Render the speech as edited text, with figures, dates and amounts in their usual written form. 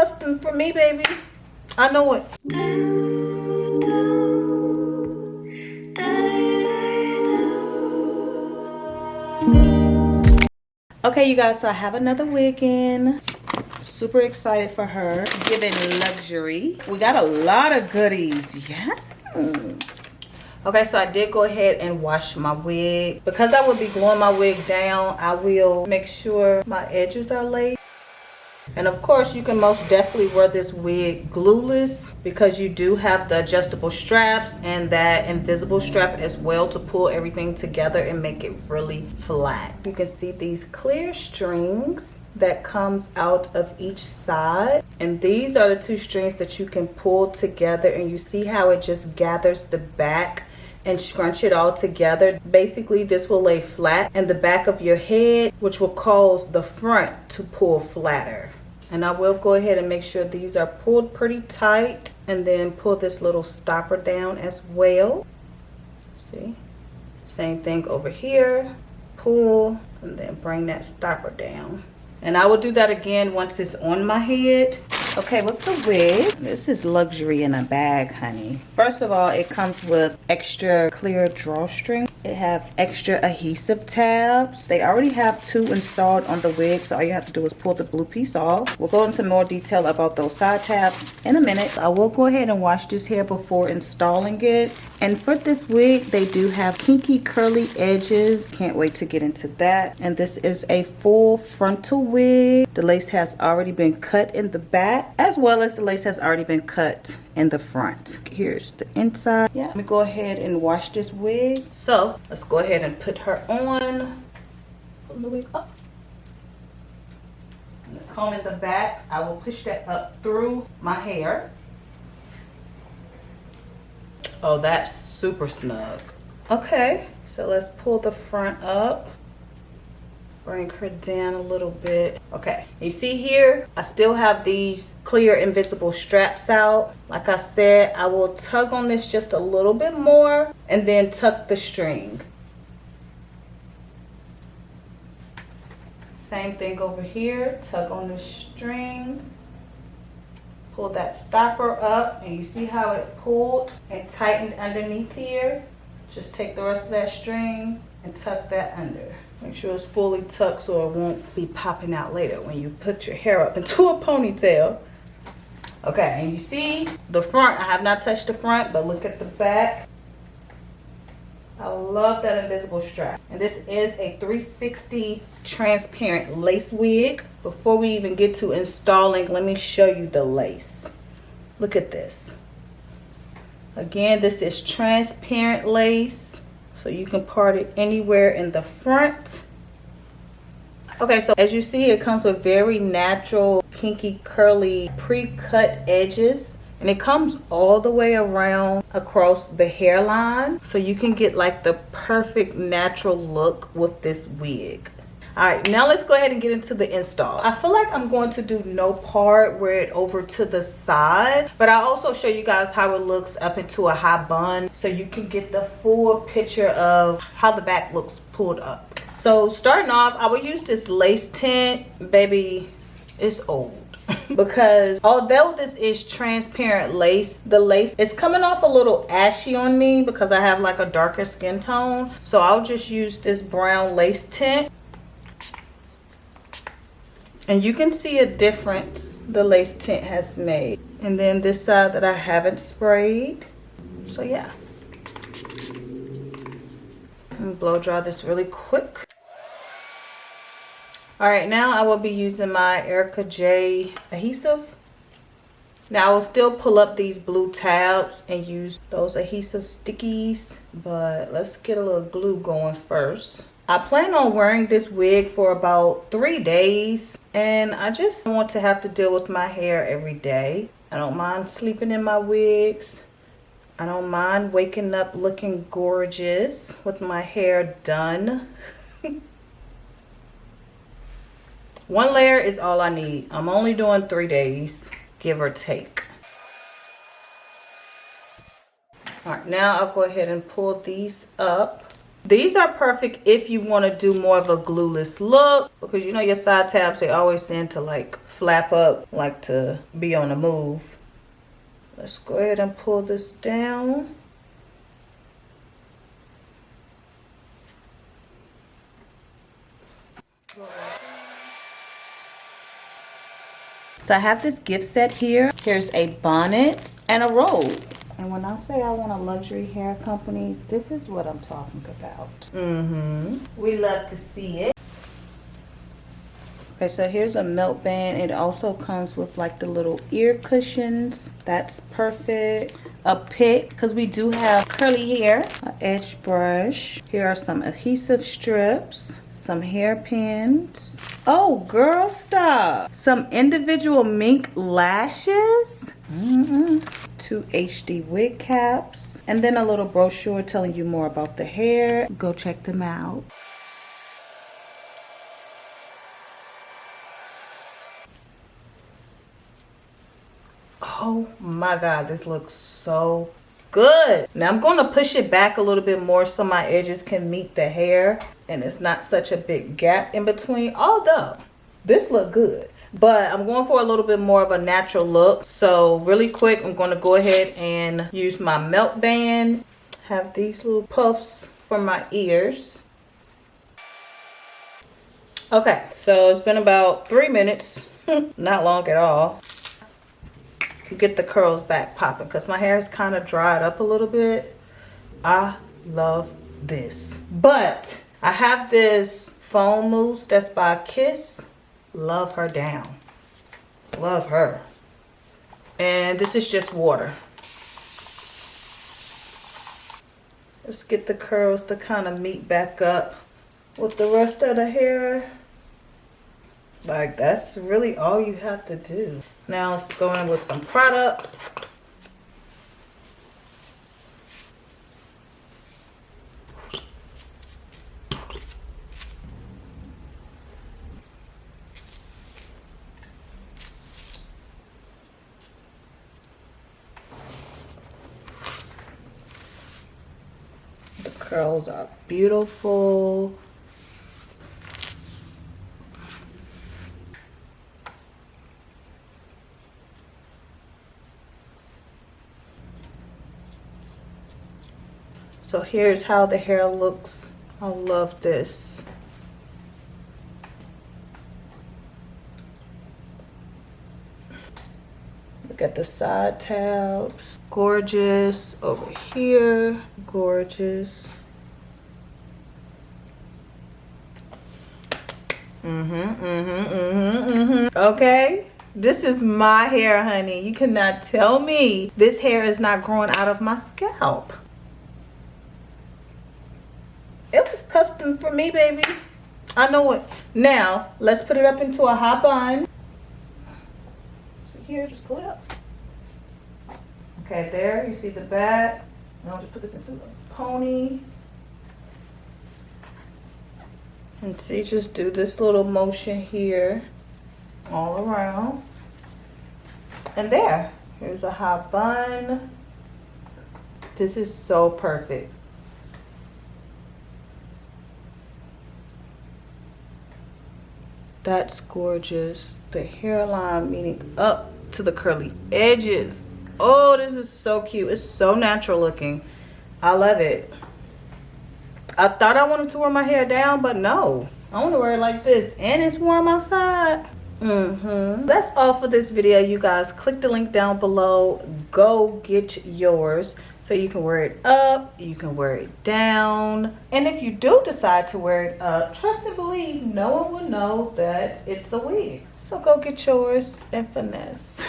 custom for me, baby. I know it. Okay, you guys, so I have another wig in. Super excited for her. Giving luxury. We got a lot of goodies. Yes. Okay, so I did go ahead and wash my wig. Because I will be gluing my wig down, I will make sure my edges are laid. And of course, you can most definitely wear this wig glueless because you do have the adjustable straps and that invisible strap as well to pull everything together and make it really flat. You can see these clear strings that comes out of each side, and these are the 2 strings that you can pull together, and you see how it just gathers the back and scrunch it all together. Basically, this will lay flat in the back of your head, which will cause the front to pull flatter. And I will go ahead and make sure these are pulled pretty tight, and then pull this little stopper down as well. See? Same thing over here. Pull, and then bring that stopper down. And I will do that again once it's on my head. Okay, with the wig, this is luxury in a bag, honey. First of all, it comes with extra clear drawstring. It have extra adhesive tabs. They already have 2 installed on the wig, so all you have to do is pull the blue piece off. We'll go into more detail about those side tabs in a minute. I will go ahead and wash this hair before installing it. And for this wig, they do have kinky curly edges. Can't wait to get into that. And this is a full frontal wig. The lace has already been cut in the back, as well as the lace has already been cut in the front. Here's the inside. Yeah, let me go ahead and wash this wig. So let's go ahead and put her on. Pull the wig up. And let's comb in the back. I will push that up through my hair. Oh, that's super snug. Okay, so let's pull the front up. Bring her down a little bit. Okay, you see here, I still have these clear invisible straps out. Like I said, I will tug on this just a little bit more and then tuck the string. Same thing over here, tug on the string. Pull that stopper up, and you see how it pulled and tightened underneath here. Just take the rest of that string and tuck that under. Make sure it's fully tucked so it won't be popping out later when you put your hair up into a ponytail. Okay, and you see the front. I have not touched the front, but look at the back. I love that invisible strap. And this is a 360 transparent lace wig. Before we even get to installing, let me show you the lace. Look at this. Again, this is transparent lace, so you can part it anywhere in the front. Okay, so as you see, it comes with very natural, kinky, curly, pre-cut edges. And it comes all the way around across the hairline. So you can get like the perfect natural look with this wig. All right, now let's go ahead and get into the install. I feel like I'm going to do no part, wear it over to the side, but I'll also show you guys how it looks up into a high bun so you can get the full picture of how the back looks pulled up. So starting off, I will use this lace tint. Baby, it's old. Because although this is transparent lace, the lace is coming off a little ashy on me because I have like a darker skin tone. So I'll just use this brown lace tint. And you can see a difference the lace tint has made. And then this side that I haven't sprayed. So yeah. And blow dry this really quick. All right, now I will be using my Erica J adhesive. Now I will still pull up these blue tabs and use those adhesive stickies, but let's get a little glue going first. I plan on wearing this wig for about 3 days, and I just don't want to have to deal with my hair every day. I don't mind sleeping in my wigs. I don't mind waking up looking gorgeous with my hair done. 1 layer is all I need. I'm only doing 3 days, give or take. All right, now I'll go ahead and pull these up. These are perfect if you want to do more of a glueless look, because you know your side tabs, they always tend to like flap up, like to be on the move. Let's go ahead and pull this down. So I have this gift set here. Here's a bonnet and a robe. And when I say I want a luxury hair company, this is what I'm talking about. We love to see it. Okay, so here's a melt band. It also comes with like the little ear cushions. That's perfect. A pick, because we do have curly hair. An edge brush. Here are some adhesive strips. Some hairpins. Oh, girl, stop. Some individual mink lashes. 2 HD wig caps. And then a little brochure telling you more about the hair. Go check them out. Oh my God, this looks so good. Now I'm going to push it back a little bit more so my edges can meet the hair and it's not such a big gap in between, although this look good. But I'm going for a little bit more of a natural look. So really quick, I'm going to go ahead and use my melt band. Have these little puffs for my ears. Okay, so it's been about 3 minutes. Not long at all. Get the curls back popping because my hair is kind of dried up a little bit. I love this. But I have this foam mousse that's by Kiss. Love her down. Love her. And this is just water. Let's get the curls to kind of meet back up with the rest of the hair. Like, that's really all you have to do. Now let's go in with some product. The curls are beautiful. So here's how the hair looks. I love this. Look at the side tabs. Gorgeous. Over here, gorgeous. Okay. This is my hair, honey. You cannot tell me this hair is not growing out of my scalp. It was custom for me, baby. I know it. Now, let's put it up into a hot bun. So here, just pull it up. Okay, there, you see the back. Now I'll just put this into a pony. And see, just do this little motion here, all around. And there, here's a hot bun. This is so perfect. That's gorgeous. The hairline meeting up to the curly edges. Oh, this is so cute. It's so natural looking. I love it. I thought I wanted to wear my hair down, but no. I want to wear it like this. And it's warm outside. That's all for this video, you guys. Click the link down below. Go get yours. So you can wear it up, you can wear it down. And if you do decide to wear it up, trust and believe, no one will know that it's a wig. So go get yours and finesse.